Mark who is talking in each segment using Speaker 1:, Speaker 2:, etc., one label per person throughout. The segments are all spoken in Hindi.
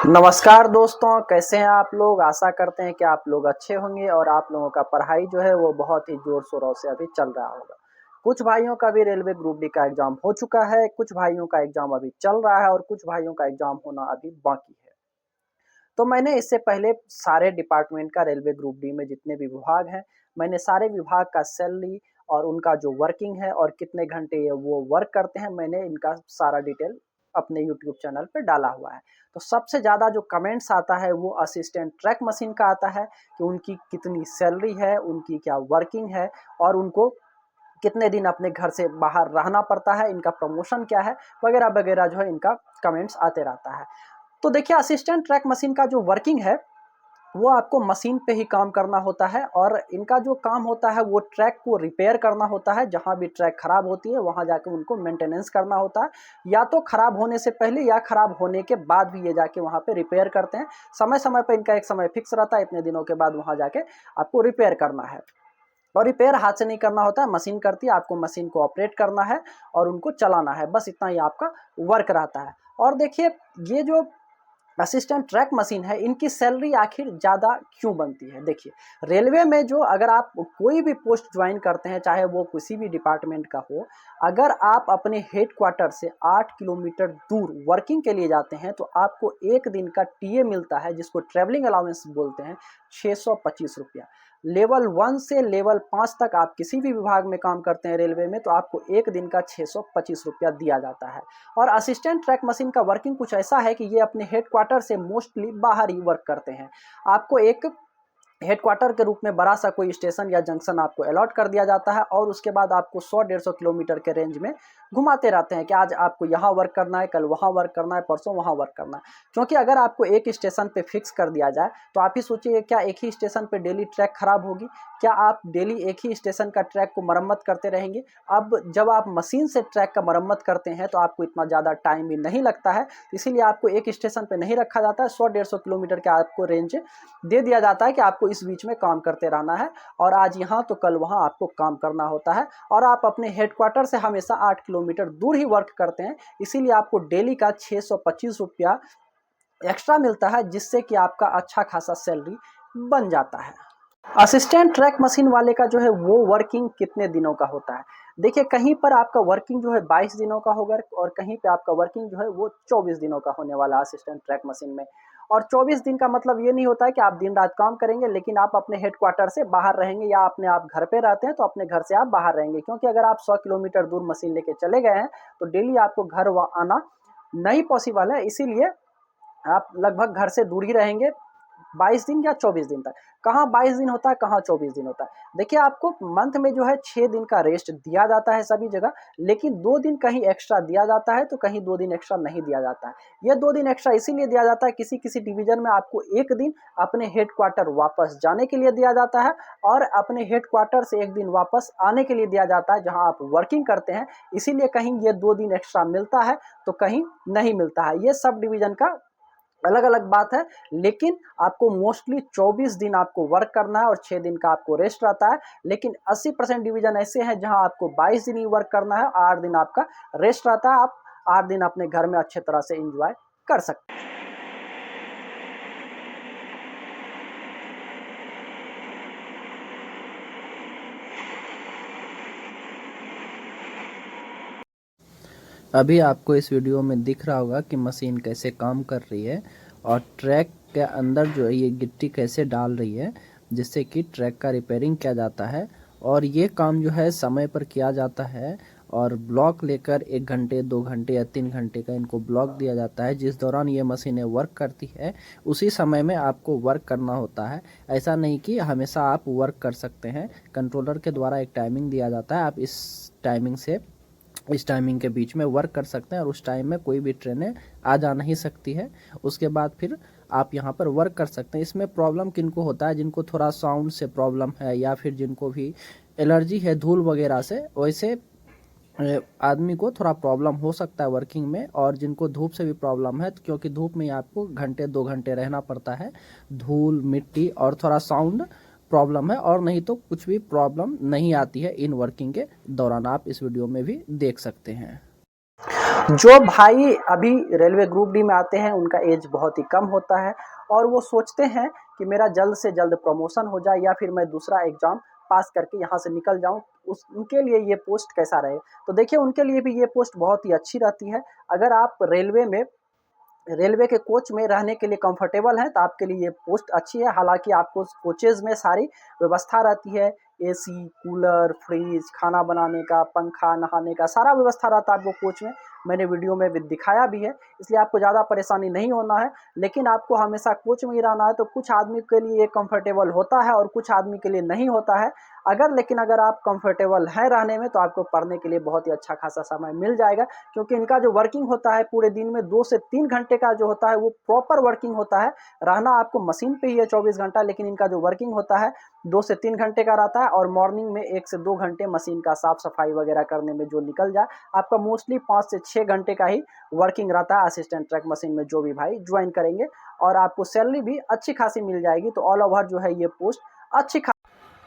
Speaker 1: नमस्कार दोस्तों, कैसे हैं आप लोग। आशा करते हैं कि आप लोग अच्छे होंगे और आप लोगों का पढ़ाई जो है वो बहुत ही जोर शोरों से अभी चल रहा होगा। कुछ भाइयों का भी रेलवे ग्रुप डी का एग्जाम हो चुका है, कुछ भाइयों का एग्जाम अभी चल रहा है और कुछ भाइयों का एग्जाम होना अभी बाकी है। तो मैंने इससे पहले सारे डिपार्टमेंट का रेलवे ग्रुप डी में जितने भी विभाग हैं, मैंने सारे विभाग का सैलरी और उनका जो वर्किंग है और कितने घंटे ये वो वर्क करते हैं, मैंने इनका सारा डिटेल अपने यूट्यूब चैनल पे डाला हुआ है। तो सबसे ज़्यादा जो कमेंट्स आता है वो असिस्टेंट ट्रैक मशीन का आता है कि उनकी कितनी सैलरी है, उनकी क्या वर्किंग है और उनको कितने दिन अपने घर से बाहर रहना पड़ता है, इनका प्रमोशन क्या है, वगैरह वगैरह जो है इनका कमेंट्स आते रहता है। तो देखिए, असिस्टेंट ट्रैक मशीन का जो वर्किंग है वो आपको मशीन पे ही काम करना होता है और इनका जो काम होता है वो ट्रैक को रिपेयर करना होता है। जहाँ भी ट्रैक खराब होती है वहाँ जाके उनको मेंटेनेंस करना होता है, या तो खराब होने से पहले या खराब होने के बाद भी ये जाके वहाँ पे रिपेयर करते हैं। समय समय पर इनका एक समय फिक्स रहता है, इतने दिनों के बाद वहाँ जाके आपको रिपेयर करना है। और रिपेयर हाथ से नहीं करना होता है, मशीन करती है। आपको मशीन को ऑपरेट करना है और उनको चलाना है, बस इतना ही आपका वर्क रहता है। और देखिए, ये जो असिस्टेंट ट्रैक मशीन है, इनकी सैलरी आखिर ज़्यादा क्यों बनती है। देखिए, रेलवे में जो अगर आप कोई भी पोस्ट ज्वाइन करते हैं, चाहे वो किसी भी डिपार्टमेंट का हो, अगर आप अपने हेड क्वार्टर से 8 किलोमीटर दूर वर्किंग के लिए जाते हैं तो आपको एक दिन का टीए मिलता है, जिसको ट्रेवलिंग अलाउंस बोलते हैं, 625 रुपया। लेवल 1 से लेवल 5 तक आप किसी भी विभाग में काम करते हैं रेलवे में, तो आपको एक दिन का 625 रुपया दिया जाता है। और असिस्टेंट ट्रैक मशीन का वर्किंग कुछ ऐसा है कि ये अपने हेड क्वार्टर से मोस्टली बाहर ही वर्क करते हैं। आपको एक हेडक्वार्टर के रूप में बड़ा सा कोई स्टेशन या जंक्शन आपको अलॉट कर दिया जाता है और उसके बाद आपको 100-150 किलोमीटर के रेंज में घुमाते रहते हैं कि आज आपको यहाँ वर्क करना है, कल वहाँ वर्क करना है, परसों वहाँ वर्क करना है। क्योंकि अगर आपको एक स्टेशन पे फिक्स कर दिया जाए तो आप ही सोचिए, क्या एक ही स्टेशन पे डेली ट्रैक खराब होगी? क्या आप डेली एक ही स्टेशन का ट्रैक को मरम्मत करते रहेंगे? अब जब आप मशीन से ट्रैक का मरम्मत करते हैं तो आपको इतना ज़्यादा टाइम भी नहीं लगता है, इसीलिए आपको एक स्टेशन पे नहीं रखा जाता है। 100-150 किलोमीटर का आपको रेंज दे दिया जाता है कि आपको इस बीच में काम करते रहना है और आज यहाँ तो कल वहाँ आपको काम करना होता है। और आप अपने हेडक्वार्टर से हमेशा 8 किलोमीटर दूर ही वर्क करते हैं, इसीलिए आपको डेली का 625 रुपया एक्स्ट्रा मिलता है, जिससे कि आपका अच्छा खासा सैलरी बन जाता है। असिस्टेंट ट्रैक मशीन वाले का जो है वो वर्किंग कितने दिनों का होता है। देखिए, कहीं पर आपका वर्किंग जो है 22 दिनों का होगा और कहीं पे आपका वर्किंग जो है वो 24 दिनों का होने वाला है असिस्टेंट ट्रैक मशीन में। और 24 दिन का मतलब ये नहीं होता है कि आप दिन रात काम करेंगे, लेकिन आप अपने हेडक्वार्टर से बाहर रहेंगे, या अपने आप घर पे रहते हैं तो अपने घर से आप बाहर रहेंगे। क्योंकि अगर आप 100 किलोमीटर दूर मशीन लेके चले गए हैं तो डेली आपको घर आना नहीं पॉसिबल है, इसीलिए आप लगभग घर से दूर ही रहेंगे 22 दिन या 24 दिन तक। कहाँ 22 दिन होता है, कहाँ 24 दिन होता है। देखिए, आपको मंथ में जो है 6 दिन का रेस्ट दिया जाता है सभी जगह, लेकिन 2 दिन कहीं एक्स्ट्रा दिया जाता है तो कहीं 2 दिन एक्स्ट्रा नहीं दिया जाता है। ये 2 दिन एक्स्ट्रा इसीलिए दिया जाता है, किसी किसी डिवीजन में आपको 1 दिन अपने हेड क्वार्टर वापस जाने के लिए दिया जाता है और अपने हेड क्वार्टर से 1 दिन वापस आने के लिए दिया जाता है जहाँ आप वर्किंग करते हैं। इसीलिए कहीं ये 2 दिन एक्स्ट्रा मिलता है तो कहीं नहीं मिलता है। ये सब डिवीजन का अलग अलग बात है, लेकिन आपको मोस्टली 24 दिन आपको वर्क करना है और 6 दिन का आपको रेस्ट रहता है। लेकिन 80% डिवीजन ऐसे हैं जहां आपको 22 दिन ही वर्क करना है, 8 दिन आपका रेस्ट रहता है। आप 8 दिन अपने घर में अच्छे तरह से एंजॉय कर सकते हैं।
Speaker 2: अभी आपको इस वीडियो में दिख रहा होगा कि मशीन कैसे काम कर रही है और ट्रैक के अंदर जो है ये गिट्टी कैसे डाल रही है, जिससे कि ट्रैक का रिपेयरिंग किया जाता है। और ये काम जो है समय पर किया जाता है और ब्लॉक लेकर 1 घंटे 2 घंटे या 3 घंटे का इनको ब्लॉक दिया जाता है। जिस दौरान ये मशीनें वर्क करती है उसी समय में आपको वर्क करना होता है। ऐसा नहीं कि हमेशा आप वर्क कर सकते हैं। कंट्रोलर के द्वारा एक टाइमिंग दिया जाता है, आप इस टाइमिंग के बीच में वर्क कर सकते हैं और उस टाइम में कोई भी ट्रेनें आ जा नहीं सकती है। उसके बाद फिर आप यहाँ पर वर्क कर सकते हैं। इसमें प्रॉब्लम किनको होता है, जिनको थोड़ा साउंड से प्रॉब्लम है या फिर जिनको भी एलर्जी है धूल वगैरह से, वैसे आदमी को थोड़ा प्रॉब्लम हो सकता है वर्किंग में। और जिनको धूप से भी प्रॉब्लम है, क्योंकि धूप में आपको घंटे 2 घंटे रहना पड़ता है, धूल मिट्टी और थोड़ा साउंड प्रॉब्लम है। और नहीं तो कुछ भी प्रॉब्लम नहीं आती है इन वर्किंग के दौरान, आप इस वीडियो में भी देख सकते हैं।
Speaker 1: जो भाई अभी रेलवे ग्रुप डी में आते हैं उनका एज बहुत ही कम होता है और वो सोचते हैं कि मेरा जल्द से जल्द प्रमोशन हो जाए या फिर मैं दूसरा एग्ज़ाम पास करके यहाँ से निकल जाऊँ, उस उनके लिए ये पोस्ट कैसा रहे? तो देखिए उनके लिए भी ये पोस्ट बहुत ही अच्छी रहती है। अगर आप रेलवे के कोच में रहने के लिए कंफर्टेबल हैं तो आपके लिए ये पोस्ट अच्छी है। हालाँकि आपको कोचेज़ में सारी व्यवस्था रहती है, एसी, कूलर, फ्रिज, खाना बनाने का, पंखा, नहाने का सारा व्यवस्था रहता है आपको कोच में। मैंने वीडियो में भी दिखाया भी है, इसलिए आपको ज़्यादा परेशानी नहीं होना है। लेकिन आपको हमेशा कोच में ही रहना है, तो कुछ आदमी के लिए ये कंफर्टेबल होता है और कुछ आदमी के लिए नहीं होता है। लेकिन अगर आप कंफर्टेबल हैं रहने में तो आपको पढ़ने के लिए बहुत ही अच्छा खासा समय मिल जाएगा, क्योंकि इनका जो वर्किंग होता है पूरे दिन में 2 से 3 घंटे का जो होता है वो प्रॉपर वर्किंग होता है। रहना आपको मशीन पे ही है 24 घंटा, लेकिन इनका जो वर्किंग होता है 2 से 3 घंटे का रहता है और मॉर्निंग में 1 से 2 घंटे मशीन का साफ-सफाई वगैरह करने में जो निकल जाए, आपका मोस्टली 5 से 6 घंटे का ही वर्किंग रहता है असिस्टेंट ट्रैक मशीन में जो भी भाई ज्वाइन करेंगे, और आपको सैलरी भी अच्छी खासी मिल जाएगी। तो ऑल ओवर जो है ये पोस्ट अच्छी खा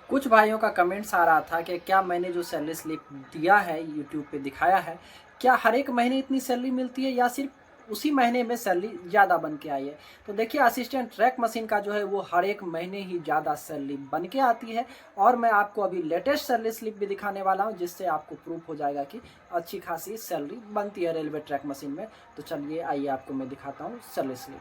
Speaker 1: कुछ भाइयों का कमेंट्स आ रहा था कि क्या मैंने जो सैलरी स्लिप दिया है, यूट्यूब पे दिखाया है, क्या हर एक महीने इतनी सैलरी मिलती है या सिर्फ उसी महीने में सैलरी ज़्यादा बन के आई है? तो देखिए असिस्टेंट ट्रैक मशीन का जो है वो हर एक महीने ही ज़्यादा सैलरी बन के आती है, और मैं आपको अभी लेटेस्ट सैलरी स्लिप भी दिखाने वाला हूँ जिससे आपको प्रूफ हो जाएगा कि अच्छी खासी सैलरी बनती है रेलवे ट्रैक मशीन में। तो चलिए आइए आपको मैं दिखाता हूँ सैलरी स्लिप।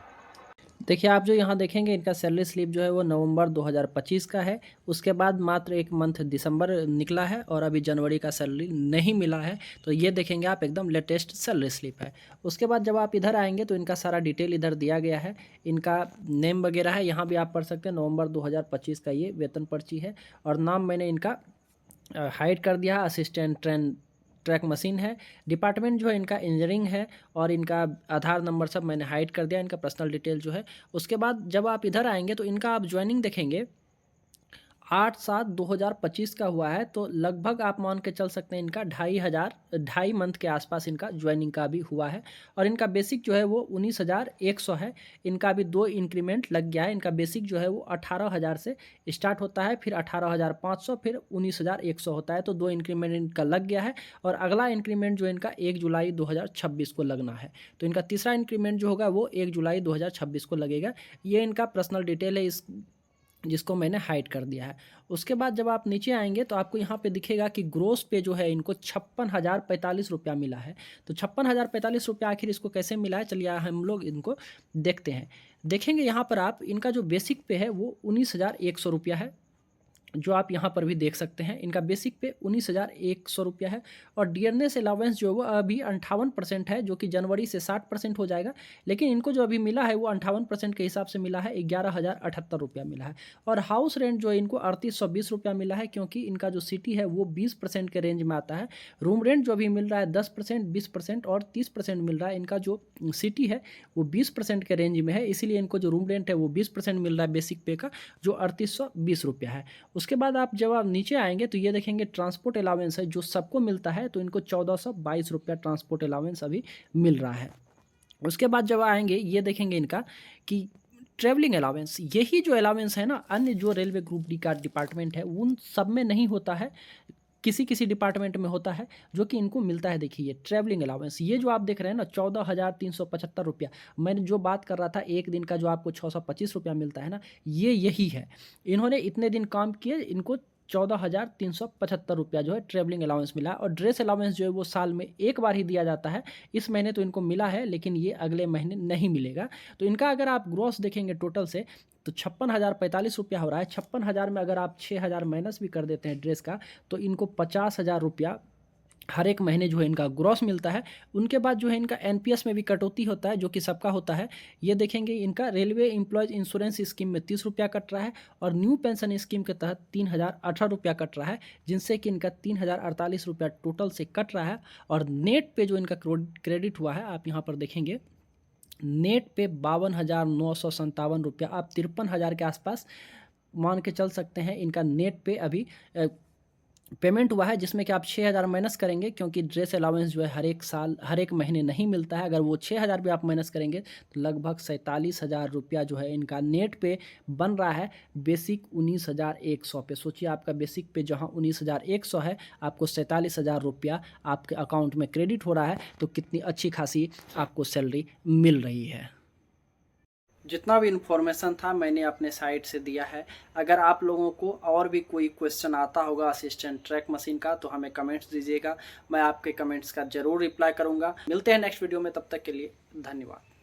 Speaker 1: देखिए आप जो यहाँ देखेंगे इनका सैलरी स्लिप जो है वो नवंबर 2025 का है। उसके बाद मात्र एक मंथ दिसंबर निकला है और अभी जनवरी का सैलरी नहीं मिला है। तो ये देखेंगे आप एकदम लेटेस्ट सैलरी स्लिप है। उसके बाद जब आप इधर आएंगे तो इनका सारा डिटेल इधर दिया गया है। इनका नेम वगैरह है, यहाँ भी आप पढ़ सकते हैं। नवंबर 2025 का ये वेतन पर्ची है और नाम मैंने इनका हाइड कर दिया है, असिस्टेंट ट्रैक मशीन है। डिपार्टमेंट जो है इनका इंजीनियरिंग है और इनका आधार नंबर सब मैंने हाइड कर दिया, इनका पर्सनल डिटेल जो है। उसके बाद जब आप इधर आएंगे तो इनका आप ज्वाइनिंग देखेंगे 8/7/2025 का हुआ है। तो लगभग आप मान के चल सकते हैं इनका 2,500 मंथ के आसपास इनका ज्वाइनिंग का भी हुआ है। और इनका बेसिक जो है वो 19,100 है। इनका अभी 2 इंक्रीमेंट लग गया है। इनका बेसिक जो है वो 18,000 से स्टार्ट होता है, फिर 18,500, फिर 19,100 होता है। तो 2 इंक्रीमेंट इनका लग गया है और अगला इंक्रीमेंट जो इनका 1 जुलाई 2026 को लगना है। तो इनका तीसरा इंक्रीमेंट जो होगा वो 1 जुलाई 2026 को लगेगा। ये इनका पर्सनल डिटेल है, इस जिसको मैंने हाइड कर दिया है। उसके बाद जब आप नीचे आएंगे तो आपको यहाँ पे दिखेगा कि ग्रोस पे जो है इनको 56,045 रुपया मिला है। तो 56,045 रुपया आखिर इसको कैसे मिला है, चलिए हम लोग इनको देखते हैं। देखेंगे यहाँ पर आप इनका जो बेसिक पे है वो 19,100 रुपया है, जो आप यहाँ पर भी देख सकते हैं। इनका बेसिक पे 19,100 रुपया है और डियरनेस अलाउंस जो है वो अभी 58% है, जो कि जनवरी से 60% हो जाएगा। लेकिन इनको जो अभी मिला है वो 58% के हिसाब से मिला है, 11,078 रुपया मिला है। और हाउस रेंट जो है इनको 3820 रुपया मिला है, क्योंकि इनका जो सिटी है वो 20% के रेंज में आता है। रूम रेंट जो अभी मिल रहा है 10%, 20% और 30% मिल रहा है। इनका जो सिटी है वो 20% के रेंज में है, इसीलिए इनको जो रूम रेंट है वो 20% मिल रहा है बेसिक पे का, जो 3820 रुपया है। उसके बाद आप जब आप नीचे आएंगे तो ये देखेंगे ट्रांसपोर्ट अलाउंस है जो सबको मिलता है। तो इनको 1422 रुपया ट्रांसपोर्ट अलाउंस अभी मिल रहा है। उसके बाद जब आएंगे ये देखेंगे इनका कि ट्रैवलिंग अलाउंस, यही जो अलाउंस है ना, अन्य जो रेलवे ग्रुप डी का डिपार्टमेंट है उन सब में नहीं होता है, किसी किसी डिपार्टमेंट में होता है जो कि इनको मिलता है। देखिए ये ट्रैवलिंग अलाउंस, ये जो आप देख रहे हैं ना 14,375 रुपया, मैंने जो बात कर रहा था एक दिन का जो आपको 625 रुपया मिलता है ना, ये यही है। इन्होंने इतने दिन काम किए, इनको 14,375 रुपया जो है ट्रैवलिंग अलाउंस मिला। और ड्रेस अलाउंस जो है वो साल में एक बार ही दिया जाता है। इस महीने तो इनको मिला है, लेकिन ये अगले महीने नहीं मिलेगा। तो इनका अगर आप ग्रॉस देखेंगे टोटल से तो 56,045 रुपया हो रहा है। 56,000 में अगर आप 6,000 माइनस भी कर देते हैं ड्रेस का, तो इनको 50,000 रुपया हर एक महीने जो है इनका ग्रॉस मिलता है। उनके बाद जो है इनका एनपीएस में भी कटौती होता है, जो कि सबका होता है। ये देखेंगे इनका रेलवे एम्प्लॉयज इंश्योरेंस स्कीम में 30 रुपया कट रहा है और न्यू पेंशन स्कीम के तहत 3,018 रुपया कट रहा है, जिनसे कि इनका 3,048 रुपया टोटल से कट रहा है। और नेट पे जो इनका क्रेडिट हुआ है आप यहाँ पर देखेंगे, नेट पे 52,957 रुपया, आप 53,000 के आसपास मान के चल सकते हैं। इनका नेट पे अभी
Speaker 2: पेमेंट हुआ है जिसमें कि आप 6,000 माइनस करेंगे, क्योंकि ड्रेस अलाउंस जो है हर एक साल हर एक महीने नहीं मिलता है। अगर वो 6,000 भी आप माइनस करेंगे तो लगभग 47,000 रुपया जो है इनका नेट पे बन रहा है, बेसिक 19,100 पे। सोचिए आपका बेसिक पे जहाँ 19,100 है, आपको 47,000 रुपया आपके अकाउंट में क्रेडिट हो रहा है, तो कितनी अच्छी खासी आपको सैलरी मिल रही है। जितना भी इन्फॉर्मेशन था मैंने अपने साइट से दिया है। अगर आप लोगों को और भी कोई क्वेश्चन आता होगा असिस्टेंट ट्रैक मशीन का तो हमें कमेंट्स दीजिएगा, मैं आपके कमेंट्स का ज़रूर रिप्लाई करूंगा। मिलते हैं नेक्स्ट वीडियो में, तब तक के लिए धन्यवाद।